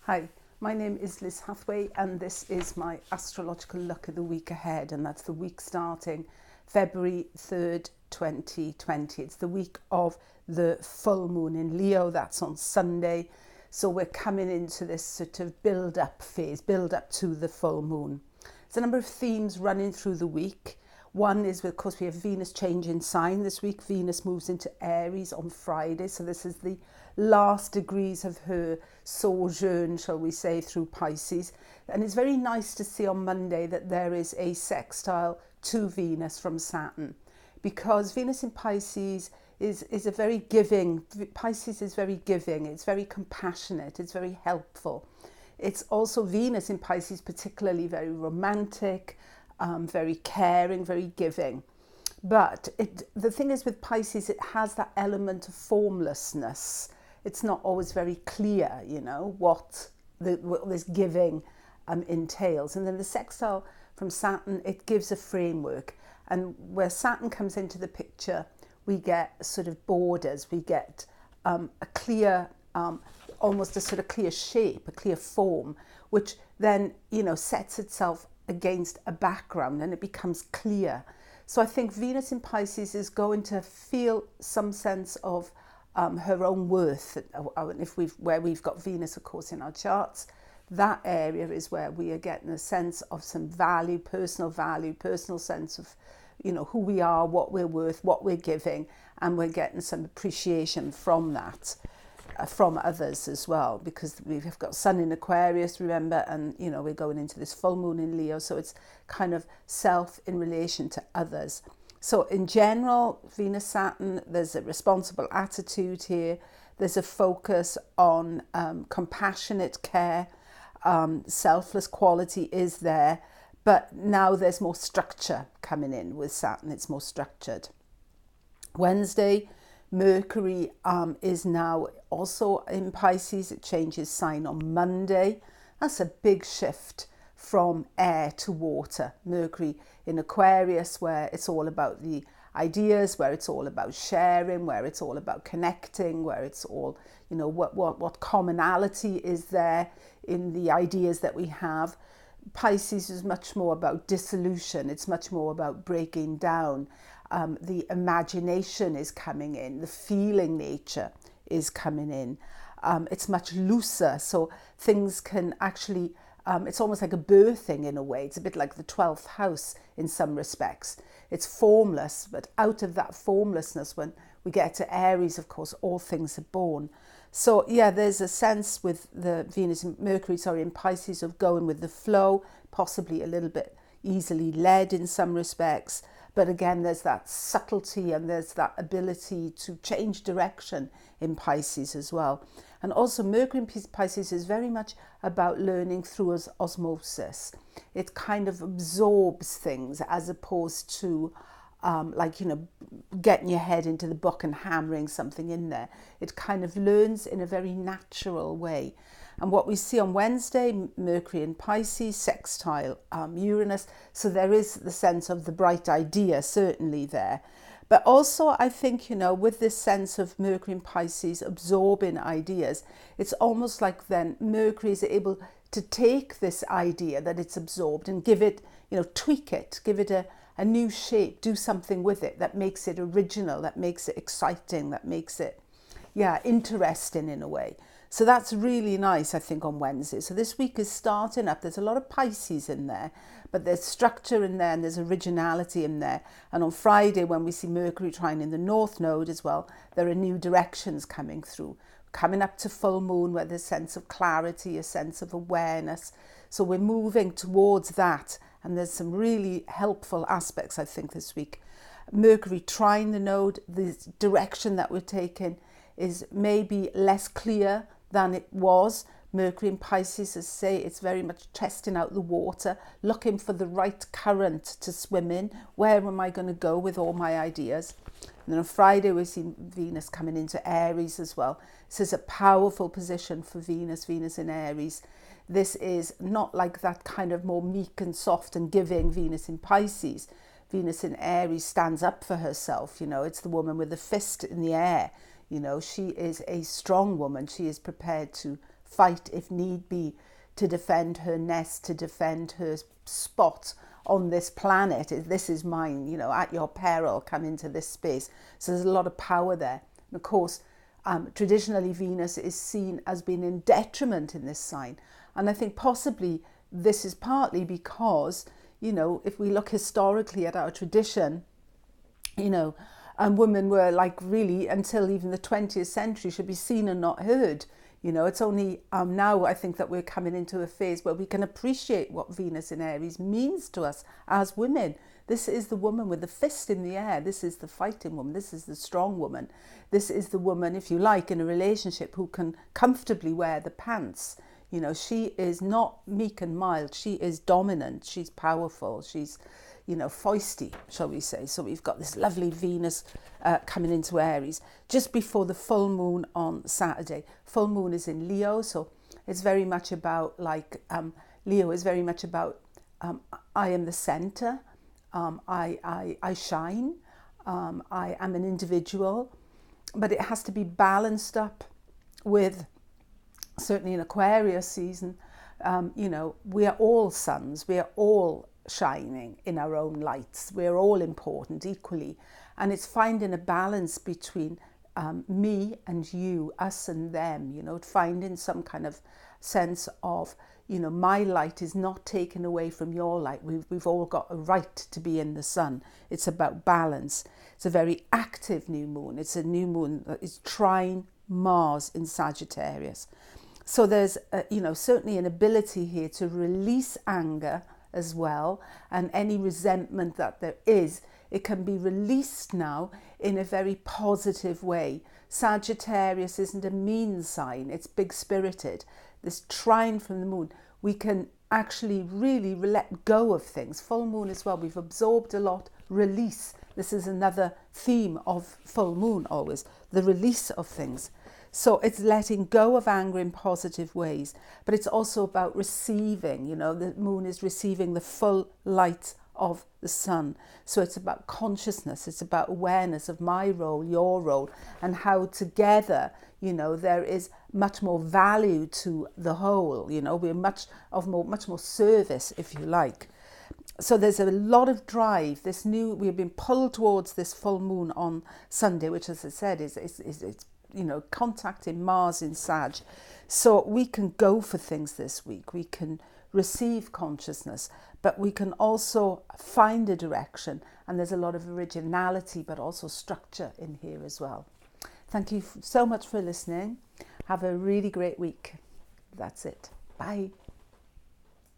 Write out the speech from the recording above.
Hi, my name is Liz Hathway and this is my astrological look at the week ahead, and that's the week starting February 3rd, 2020. It's the week of the full moon in Leo. That's on Sunday. So we're coming into this sort of build-up phase, build-up to the full moon. There's a number of themes running through the week. One is, of course, we have Venus changing sign this week. Venus moves into Aries on Friday. So this is the last degrees of her sojourn, shall we say, through Pisces. And it's very nice to see on Monday that there is a sextile to Venus from Saturn, because Venus in Pisces is a very giving. Pisces is very giving. It's very compassionate. It's very helpful. It's also Venus in Pisces, particularly very romantic, very caring, very giving. But the thing is with Pisces, it has that element of formlessness. It's not always very clear, what this giving entails. And then the sextile from Saturn, it gives a framework. And where Saturn comes into the picture, we get sort of borders. We get a clear, almost a sort of clear shape, a clear form, which then, sets itself against a background and it becomes clear. So I think Venus in Pisces is going to feel some sense of her own worth. Where we've got Venus, of course, in our charts, that area is where we are getting a sense of some value, personal sense of, who we are, what we're worth, what we're giving, and we're getting some appreciation from that. From others as well, because we've got Sun in Aquarius, remember, and we're going into this full moon in Leo, so it's kind of self in relation to others. So in general, Venus Saturn, there's a responsible attitude here. There's a focus on compassionate care. Selfless quality is there, but now there's more structure coming in with Saturn. It's more structured. Wednesday, Mercury is now also in Pisces. It changes sign on Monday. That's a big shift from air to water. Mercury in Aquarius, where it's all about the ideas, where it's all about sharing, where it's all about connecting, where it's all, what commonality is there in the ideas that we have. Pisces is much more about dissolution. It's much more about breaking down. The imagination is coming in, the feeling nature is coming in. It's much looser, so things can actually, it's almost like a birthing in a way. It's a bit like the 12th house in some respects. It's formless, but out of that formlessness, when we get to Aries, of course, all things are born. So yeah, there's a sense with the Mercury in Pisces of going with the flow, possibly a little bit easily led in some respects. But again, there's that subtlety and there's that ability to change direction in Pisces as well. And also Mercury in Pisces is very much about learning through osmosis. It kind of absorbs things as opposed to getting your head into the book and hammering something in there. It kind of learns in a very natural way. And what we see on Wednesday, Mercury in Pisces, sextile Uranus. So there is the sense of the bright idea, certainly there. But also, I think, with this sense of Mercury in Pisces absorbing ideas, it's almost like then Mercury is able to take this idea that it's absorbed and give it, tweak it, give it a new shape, do something with it that makes it original, that makes it exciting, that makes it, interesting in a way. So that's really nice, I think, on Wednesday. So this week is starting up. There's a lot of Pisces in there, but there's structure in there and there's originality in there. And on Friday, when we see Mercury trine in the North Node as well, there are new directions coming through. Coming up to full moon, where there's a sense of clarity, a sense of awareness. So we're moving towards that. And there's some really helpful aspects, I think, this week. Mercury trine the node, the direction that we're taking is maybe less clear than it was. Mercury in Pisces, as I say, it's very much testing out the water, looking for the right current to swim in. Where am I going to go with all my ideas? And then on Friday, we see Venus coming into Aries as well. This is a powerful position for Venus in Aries. This is not like that kind of more meek and soft and giving Venus in Pisces. Venus in Aries stands up for herself. It's the woman with the fist in the air. She is a strong woman. She is prepared to fight if need be, to defend her nest, to defend her spot on this planet. This is mine, you know, at your peril, come into this space. So there's a lot of power there. And of course, traditionally Venus is seen as being in detriment in this sign. And I think possibly this is partly because, you know, if we look historically at our tradition, you know, women were like really, until even the 20th century, should be seen and not heard. You know, it's only now I think that we're coming into a phase where we can appreciate what Venus in Aries means to us as women. This is the woman with the fist in the air. This is the fighting woman. This is the strong woman. This is the woman, if you like, in a relationship who can comfortably wear the pants. You know, she is not meek and mild. She is dominant. She's powerful. She's, you know, feisty, shall we say. So we've got this lovely Venus coming into Aries just before the full moon on Saturday. Full moon is in Leo, so it's very much about like, Leo is very much about I am the center, I shine, I am an individual, but it has to be balanced up with, certainly in Aquarius season, you know, we are all suns, we are all shining in our own lights, we're all important equally, and it's finding a balance between me and you, us and them, you know, finding some kind of sense of, you know, my light is not taken away from your light. We've all got a right to be in the sun. It's about balance. It's a very active new moon. It's a new moon that is trine Mars in Sagittarius. So there's, you know, certainly an ability here to release anger as well, and any resentment that there is, it can be released now in a very positive way. Sagittarius isn't a mean sign, it's big-spirited. This trine from the moon, we can actually really let go of things. Full moon as well, we've absorbed a lot, release. This is another theme of full moon always, the release of things. So it's letting go of anger in positive ways, but it's also about receiving, you know, the moon is receiving the full light of the sun. So it's about consciousness, it's about awareness of my role, your role, and how together, you know, there is much more value to the whole, you know, we're much more service, if you like. So there's a lot of drive, we've been pulled towards this full moon on Sunday, which, as I said, it's you know, contacting Mars in Sag. So we can go for things this week. We can receive consciousness, but we can also find a direction. And there's a lot of originality, but also structure in here as well. Thank you so much for listening. Have a really great week. That's it. Bye.